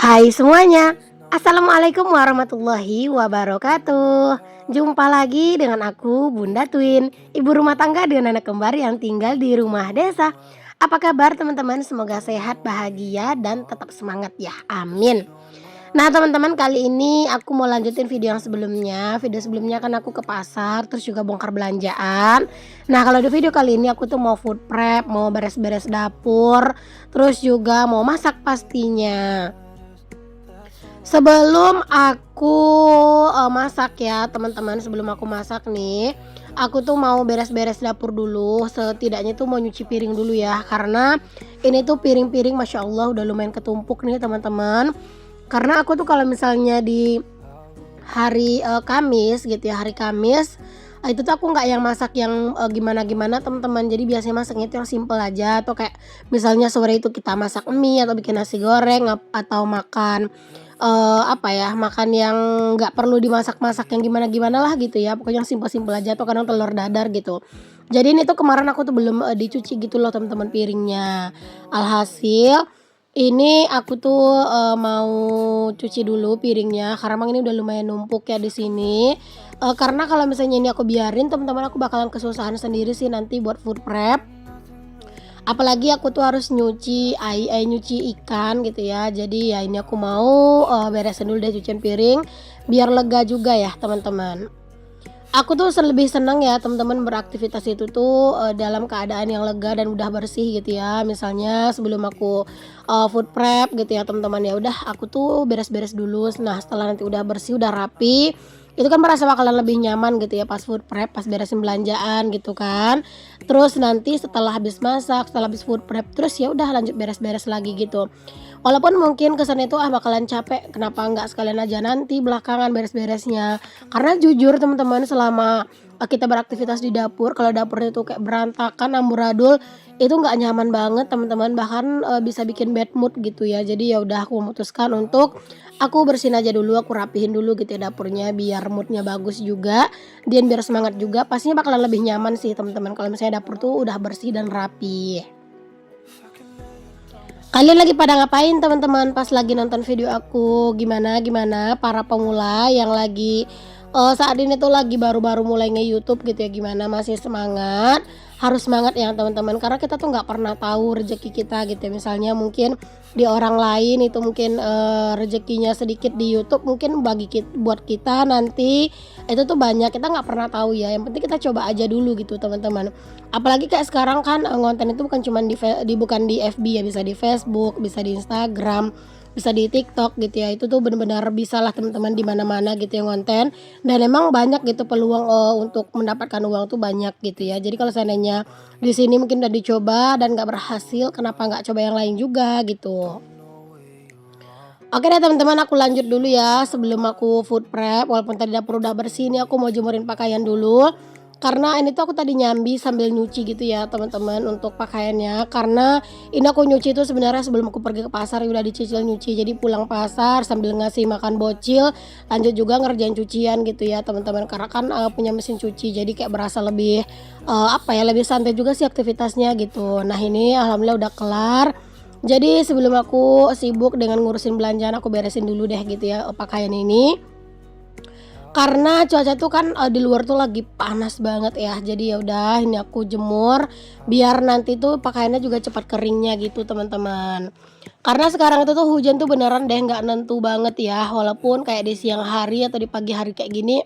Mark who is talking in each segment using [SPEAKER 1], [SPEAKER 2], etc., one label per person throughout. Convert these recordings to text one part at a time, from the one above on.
[SPEAKER 1] Hai semuanya, Assalamualaikum warahmatullahi wabarakatuh. Jumpa lagi dengan aku Bunda Twin, ibu rumah tangga dengan anak kembar yang tinggal di rumah desa. Apa kabar teman-teman? Semoga sehat, bahagia, dan tetap semangat ya, amin. Nah teman-teman, kali ini aku mau lanjutin video yang sebelumnya. Video sebelumnya kan aku ke pasar, terus juga bongkar belanjaan. Nah kalau di video kali ini aku tuh mau food prep, mau beres-beres dapur, terus juga mau masak pastinya. Sebelum aku, masak ya teman-teman, sebelum aku masak nih, aku tuh mau beres-beres dapur dulu, setidaknya tuh mau nyuci piring dulu ya, karena ini tuh piring-piring Masya Allah udah lumayan ketumpuk nih teman-teman. Karena aku tuh kalau misalnya di hari, Kamis gitu ya, hari Kamis, itu tuh aku nggak yang masak yang, gimana-gimana teman-teman. Jadi biasanya masaknya itu yang simpel aja, atau kayak misalnya sore itu kita masak mie atau bikin nasi goreng atau makan, apa ya, makan yang nggak perlu dimasak-masak yang gimana-gimana lah gitu ya, pokoknya yang simpel-simpel aja atau kadang telur dadar gitu. Jadi ini tuh kemarin aku tuh belum, dicuci gitu loh teman-teman piringnya. Alhasil ini aku tuh, mau cuci dulu piringnya karena emang ini udah lumayan numpuk ya di sini, karena kalau misalnya ini aku biarin teman-teman aku bakalan kesusahan sendiri sih nanti buat food prep. Apalagi aku tuh harus nyuci ikan gitu ya. Jadi ya ini aku mau, beresin dulu deh cucian piring biar lega juga ya teman-teman. Aku tuh lebih senang ya teman-teman beraktivitas itu tuh, dalam keadaan yang lega dan udah bersih gitu ya. Misalnya sebelum aku, food prep gitu ya teman-teman, ya udah aku tuh beres-beres dulu. Nah setelah nanti udah bersih, udah rapi, itu kan merasa bakalan lebih nyaman gitu ya pas food prep, pas beresin belanjaan gitu kan. Terus nanti setelah habis masak, setelah habis food prep, terus ya udah lanjut beres-beres lagi gitu. Walaupun mungkin kesannya itu, bakalan capek, kenapa nggak sekalian aja nanti belakangan beres-beresnya. Karena jujur teman-teman selama, kita beraktivitas di dapur, kalau dapurnya tuh kayak berantakan, amburadul, itu nggak nyaman banget teman-teman, bahkan, bisa bikin bad mood gitu ya. Jadi ya udah aku memutuskan untuk aku bersihin aja dulu, aku rapihin dulu gitu ya dapurnya biar moodnya bagus juga, dan biar semangat juga, pastinya bakalan lebih nyaman sih teman-teman kalau misalnya dapur tuh udah bersih dan rapi. Kalian lagi pada ngapain teman-teman pas lagi nonton video aku? Gimana gimana para pemula yang lagi, saat ini tuh lagi baru-baru mulai nge-YouTube gitu ya, gimana masih semangat? Harus semangat ya teman-teman, karena kita tuh nggak pernah tahu rezeki kita gitu ya. Misalnya mungkin di orang lain itu mungkin, rezekinya sedikit di YouTube, mungkin buat kita nanti itu tuh banyak, kita nggak pernah tahu ya, yang penting kita coba aja dulu gitu teman-teman. Apalagi kayak sekarang kan, ngonten itu bukan cuman bukan di FB ya, bisa di Facebook, bisa di Instagram, bisa di TikTok gitu ya. Itu tuh bener-bener bisalah teman-teman di mana-mana gitu yang ngonten, dan emang banyak gitu peluang, untuk mendapatkan uang tuh banyak gitu ya. Jadi kalau seandainya di sini mungkin udah dicoba dan nggak berhasil, kenapa nggak coba yang lain juga gitu. Oke deh teman-teman, aku lanjut dulu ya sebelum aku food prep, walaupun tadi dapur udah bersih, ini aku mau jemurin pakaian dulu. Karena ini tuh aku tadi nyambi sambil nyuci gitu ya teman-teman untuk pakaiannya, karena ini aku nyuci itu sebenarnya sebelum aku pergi ke pasar udah dicicil nyuci. Jadi pulang pasar sambil ngasih makan bocil, lanjut juga ngerjain cucian gitu ya teman-teman. Karena kan, punya mesin cuci jadi kayak berasa lebih, apa ya, lebih santai juga sih aktivitasnya gitu. Nah ini alhamdulillah udah kelar. Jadi sebelum aku sibuk dengan ngurusin belanjaan, aku beresin dulu deh gitu ya, pakaian ini. Karena cuaca tuh kan, di luar tuh lagi panas banget ya. Jadi ya udah ini aku jemur biar nanti tuh pakaiannya juga cepat keringnya gitu teman-teman. Karena sekarang itu tuh hujan tuh beneran deh nggak nentu banget ya, walaupun kayak di siang hari atau di pagi hari kayak gini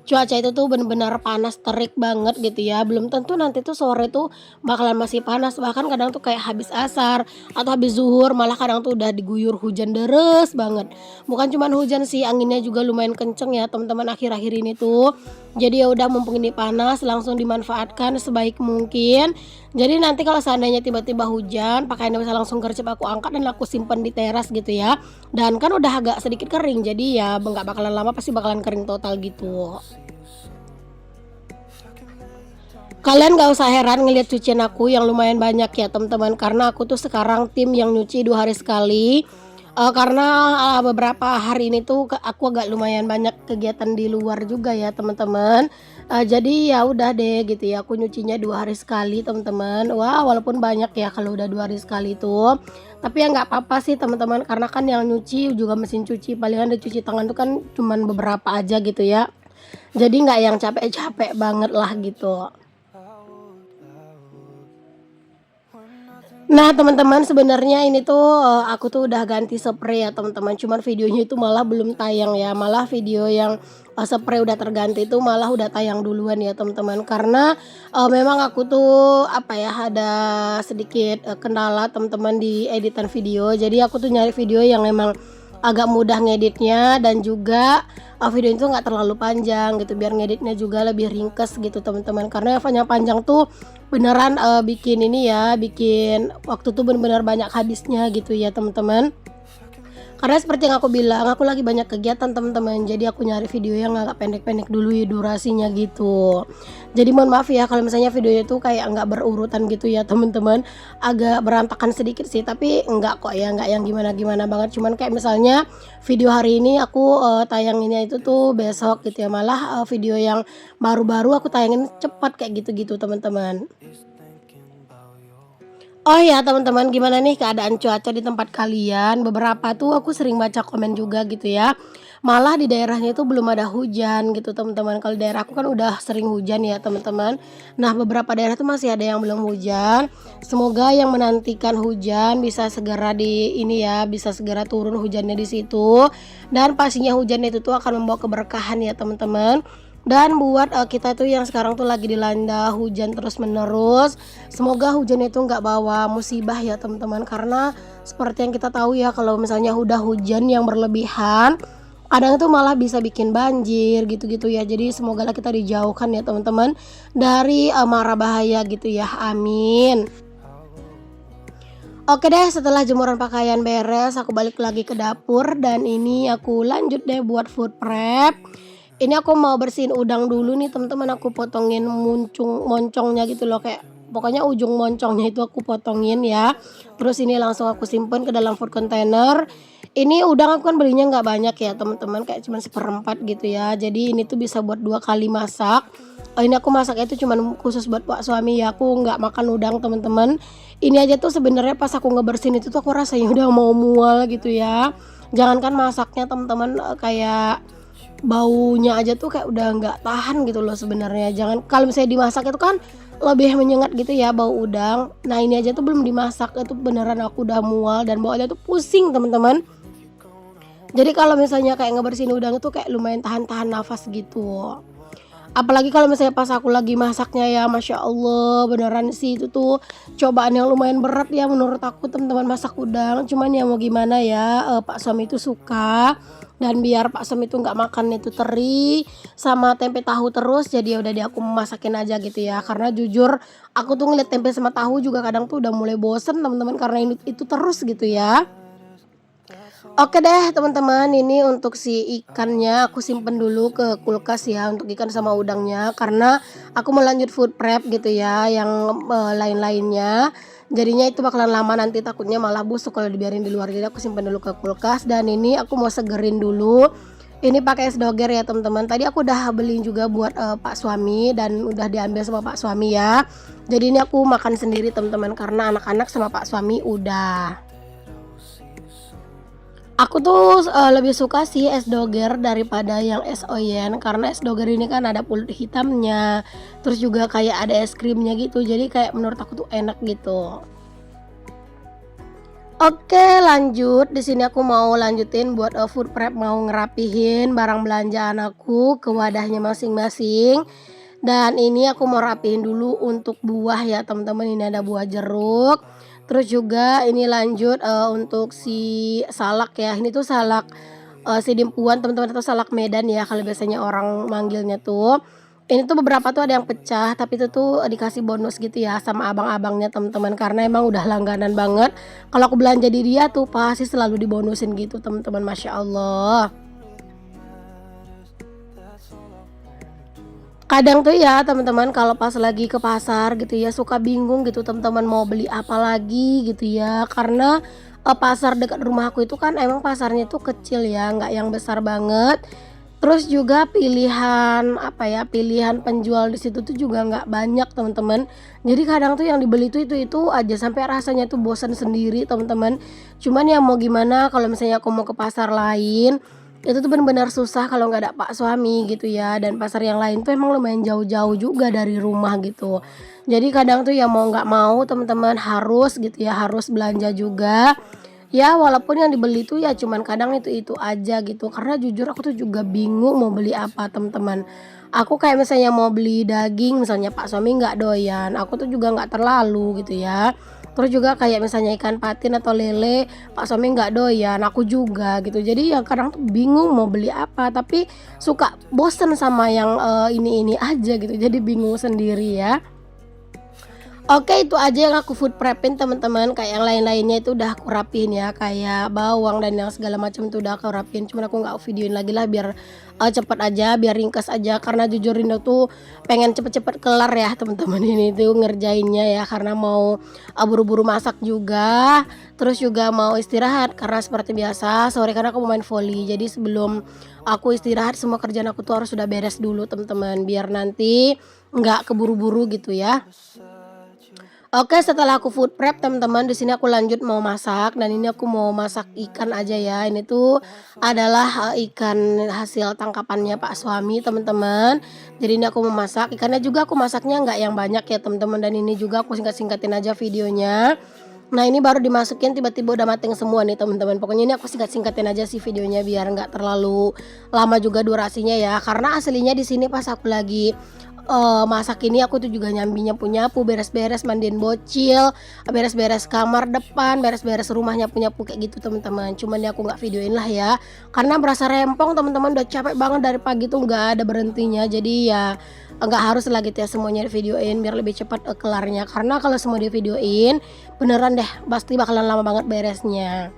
[SPEAKER 1] cuaca itu tuh bener-bener panas terik banget gitu ya, belum tentu nanti tuh sore tuh bakalan masih panas, bahkan kadang tuh kayak habis asar atau habis zuhur malah kadang tuh udah diguyur hujan deres banget. Bukan cuman hujan sih, anginnya juga lumayan kenceng ya teman-teman akhir-akhir ini tuh. Jadi ya udah mumpung ini panas langsung dimanfaatkan sebaik mungkin. Jadi nanti kalau seandainya tiba-tiba hujan, pakaiannya bisa langsung gercep aku angkat dan aku simpen di teras gitu ya. Dan kan udah agak sedikit kering, jadi ya nggak bakalan lama pasti bakalan kering total gitu. Kalian gak usah heran ngelihat cucian aku yang lumayan banyak ya teman-teman, karena aku tuh sekarang tim yang nyuci 2 hari sekali, karena, beberapa hari ini tuh aku agak lumayan banyak kegiatan di luar juga ya teman-teman, Jadi ya udah deh gitu ya, aku nyucinya 2 hari sekali teman-teman. Wah, walaupun banyak ya kalau udah 2 hari sekali itu, tapi ya nggak apa-apa sih teman-teman, karena kan yang nyuci juga mesin cuci, palingan dicuci tangan tuh kan cuman beberapa aja gitu ya. Jadi nggak yang capek-capek banget lah gitu. Nah, teman-teman, sebenarnya ini tuh, aku tuh udah ganti spray ya teman-teman, cuman videonya itu malah belum tayang ya, malah video yang, spray udah terganti itu malah udah tayang duluan ya teman-teman. Karena, memang aku tuh, apa ya, ada sedikit, kendala teman-teman di editan video, jadi aku tuh nyari video yang emang agak mudah ngeditnya dan juga, video itu nggak terlalu panjang gitu, biar ngeditnya juga lebih ringkes gitu teman-teman. Karena yang panjang tuh beneran, bikin ini ya, bikin waktu tuh bener-bener banyak habisnya gitu ya teman-teman. Karena seperti yang aku bilang, aku lagi banyak kegiatan teman-teman, jadi aku nyari video yang agak pendek-pendek dulu ya durasinya gitu. Jadi mohon maaf ya kalau misalnya videonya tuh kayak nggak berurutan gitu ya teman-teman, agak berantakan sedikit sih, tapi enggak kok ya, nggak yang gimana-gimana banget. Cuman kayak misalnya video hari ini aku, tayanginnya itu tuh besok gitu ya, malah, video yang baru-baru aku tayangin cepat kayak gitu-gitu teman-teman. Oh ya teman-teman, gimana nih keadaan cuaca di tempat kalian? Beberapa tuh aku sering baca komen juga gitu ya. Malah di daerahnya itu belum ada hujan gitu teman-teman. Kalau daerah aku kan udah sering hujan ya teman-teman. Nah, beberapa daerah tuh masih ada yang belum hujan. Semoga yang menantikan hujan bisa segera di ini ya, bisa segera turun hujannya di situ. Dan pastinya hujan itu tuh akan membawa keberkahan ya teman-teman. Dan buat, kita tuh yang sekarang tuh lagi dilanda hujan terus-menerus, semoga hujan itu nggak bawa musibah ya teman-teman. Karena seperti yang kita tahu ya kalau misalnya udah hujan yang berlebihan, kadang itu malah bisa bikin banjir gitu-gitu ya. Jadi semogalah kita dijauhkan ya teman-teman dari, mara bahaya gitu ya, amin. Oke deh, setelah jemuran pakaian beres, aku balik lagi ke dapur dan ini aku lanjut deh buat food prep. Ini aku mau bersihin udang dulu nih teman-teman, aku potongin moncongnya gitu loh, kayak pokoknya ujung moncongnya itu aku potongin ya. Terus ini langsung aku simpen ke dalam food container. Ini udang aku kan belinya nggak banyak ya teman-teman, kayak cuma seperempat gitu ya. Jadi ini tuh bisa buat 2 kali masak. Ini aku masaknya itu cuman khusus buat pak suami ya, aku nggak makan udang teman-teman. Ini aja tuh sebenarnya pas aku ngebersihin itu tuh aku rasanya udah mau mual gitu ya. Jangankan masaknya teman-teman, kayak baunya aja tuh kayak udah nggak tahan gitu loh sebenarnya. Jangan kalau misalnya dimasak itu kan lebih menyengat gitu ya bau udang. Nah, ini aja tuh belum dimasak itu beneran aku udah mual dan bawaannya tuh pusing teman-teman. Jadi kalau misalnya kayak ngebersihin udang itu kayak lumayan tahan-tahan nafas gitu. Apalagi kalau misalnya pas aku lagi masaknya ya, Masya Allah beneran sih itu tuh cobaan yang lumayan berat ya menurut aku teman-teman masak udang. Cuman ya mau gimana ya, pak suami itu suka dan biar pak suami itu nggak makan itu teri sama tempe tahu terus, jadi ya udah deh aku masakin aja gitu ya. Karena jujur aku tuh ngeliat tempe sama tahu juga kadang tuh udah mulai bosen teman-teman karena ini itu terus gitu ya. Oke deh teman-teman, ini untuk si ikannya aku simpen dulu ke kulkas ya, untuk ikan sama udangnya, karena aku mau lanjut food prep gitu ya yang, lain-lainnya. Jadinya itu bakalan lama nanti takutnya malah busuk kalau dibiarin di luar, jadi aku simpen dulu ke kulkas. Dan ini aku mau segerin dulu, ini pakai es doger ya teman-teman. Tadi aku udah beliin juga buat, pak suami dan udah diambil sama pak suami ya. Jadi ini aku makan sendiri teman-teman karena anak-anak sama pak suami udah. Aku tuh, lebih suka sih es doger daripada yang es oyen, karena es doger ini kan ada pulut hitamnya, terus juga kayak ada es krimnya gitu, jadi kayak menurut aku tuh enak gitu. Oke lanjut, di sini aku mau lanjutin buat, food prep, mau ngerapihin barang belanjaan aku ke wadahnya masing-masing. Dan ini aku mau rapihin dulu untuk buah ya teman-teman, ini ada buah jeruk, terus juga ini lanjut, untuk si salak ya, ini tuh salak, sidimpuan teman-teman atau salak Medan ya kalau biasanya orang manggilnya tuh. Ini tuh beberapa tuh ada yang pecah, tapi itu tuh, dikasih bonus gitu ya sama abang-abangnya teman-teman, karena emang udah langganan banget. Kalau aku belanja di dia tuh pasti selalu dibonusin gitu teman-teman, Masya Allah. Kadang tuh ya teman-teman kalau pas lagi ke pasar gitu ya suka bingung gitu teman-teman mau beli apa lagi gitu ya, karena, pasar dekat rumah aku itu kan emang pasarnya tuh kecil ya, nggak yang besar banget. Terus juga pilihan, apa ya, pilihan penjual di situ tuh juga nggak banyak, teman-teman. Jadi kadang tuh yang dibeli tuh itu aja sampai rasanya tuh bosan sendiri, teman-teman. Cuman ya mau gimana kalau misalnya aku mau ke pasar lain, itu tuh benar-benar susah kalau nggak ada pak suami gitu ya. Dan pasar yang lain tuh emang lumayan jauh-jauh juga dari rumah gitu. Jadi kadang tuh ya mau nggak mau teman-teman harus gitu ya, harus belanja juga. Ya walaupun yang dibeli itu ya cuman kadang itu aja gitu, karena jujur aku tuh juga bingung mau beli apa, teman-teman. Aku kayak misalnya mau beli daging misalnya pak suami nggak doyan, aku tuh juga nggak terlalu gitu ya. Terus juga kayak misalnya ikan patin atau lele, pak suami nggak doyan, aku juga gitu. Jadi ya kadang tuh bingung mau beli apa, tapi suka bosen sama yang, ini aja gitu, jadi bingung sendiri ya. Oke, itu aja yang aku food prepin teman-teman, kayak yang lain-lainnya itu udah aku rapiin ya, kayak bawang dan yang segala macam itu udah aku rapiin, cuman aku nggak videoin lagi lah biar, cepet aja, biar ringkas aja, karena jujur Indo tuh pengen cepet-cepet kelar ya teman-teman ini tuh ngerjainnya ya, karena mau, buru-buru masak juga, terus juga mau istirahat karena seperti biasa sore kan aku mau main voli, jadi sebelum aku istirahat semua kerjaan aku tuh harus sudah beres dulu teman-teman, biar nanti nggak keburu-buru gitu ya. Oke, setelah aku food prep teman-teman, di sini aku lanjut mau masak dan ini aku mau masak ikan aja ya. Ini tuh adalah ikan hasil tangkapannya Pak suami teman-teman. Jadi ini aku mau masak ikannya juga aku masaknya nggak yang banyak ya teman-teman dan ini juga aku singkat-singkatin aja videonya. Nah ini baru dimasukin tiba-tiba udah mateng semua nih teman-teman. Pokoknya ini aku singkat-singkatin aja sih videonya biar nggak terlalu lama juga durasinya ya. Karena aslinya di sini pas aku lagi masak ini aku tuh juga nyambi nyapu-nyapu, beres-beres, mandiin bocil, beres-beres kamar depan, beres-beres rumah nyapu-nyapu kayak gitu teman-teman. Cuman ya aku nggak videoin lah ya, karena berasa rempong teman-teman, udah capek banget dari pagi tuh nggak ada berhentinya. Jadi ya nggak harus lah gitu ya semuanya videoin biar lebih cepat, kelarnya. Karena kalau semua di-videoin, beneran deh pasti bakalan lama banget beresnya.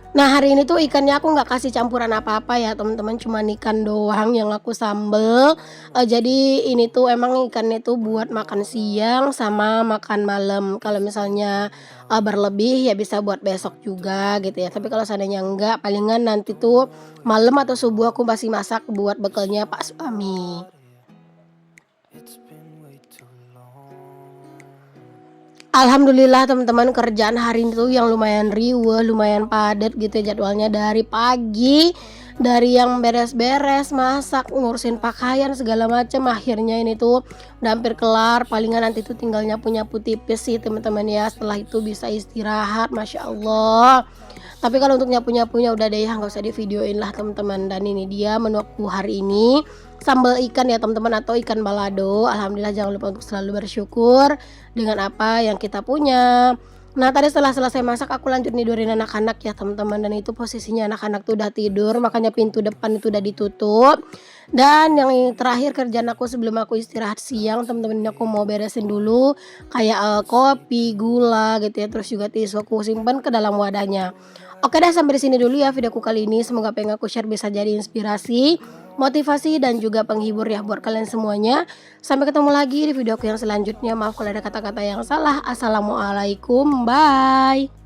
[SPEAKER 1] Nah, hari ini tuh ikannya aku nggak kasih campuran apa-apa ya teman-teman, cuman ikan doang yang aku sambel, jadi ini tuh emang ikannya tuh buat makan siang sama makan malam. Kalau misalnya, berlebih ya bisa buat besok juga gitu ya, tapi kalau seandainya enggak, palingan nanti tuh malam atau subuh aku masih masak buat bekalnya Pak suami. Alhamdulillah teman-teman kerjaan hari ini tuh yang lumayan riweuh, lumayan padat gitu ya jadwalnya dari pagi, dari yang beres-beres, masak, ngurusin pakaian segala macam akhirnya ini tuh udah hampir kelar, palingan nanti tuh tinggal nyapu-nyapu tipis sih teman-teman ya, setelah itu bisa istirahat, Masya Allah. Tapi kalau untuk nyapu-nyapunya udah deh ya nggak usah divideoin lah teman-teman, dan ini dia menu aku hari ini, sambal ikan ya teman-teman atau ikan balado. Alhamdulillah jangan lupa untuk selalu bersyukur dengan apa yang kita punya. Nah tadi setelah selesai masak aku lanjut nidurin anak-anak ya teman-teman, dan itu posisinya anak-anak tuh udah tidur makanya pintu depan itu udah ditutup. Dan yang terakhir kerjaan aku sebelum aku istirahat siang teman-teman, ini aku mau beresin dulu kayak kopi, gula gitu ya, terus juga tisu aku simpan ke dalam wadahnya. Oke deh sampai di sini dulu ya videoku kali ini, semoga apa yang aku share bisa jadi inspirasi, motivasi dan juga penghibur ya buat kalian semuanya. Sampai ketemu lagi di videoku yang selanjutnya. Maaf kalau ada kata-kata yang salah. Assalamualaikum, bye.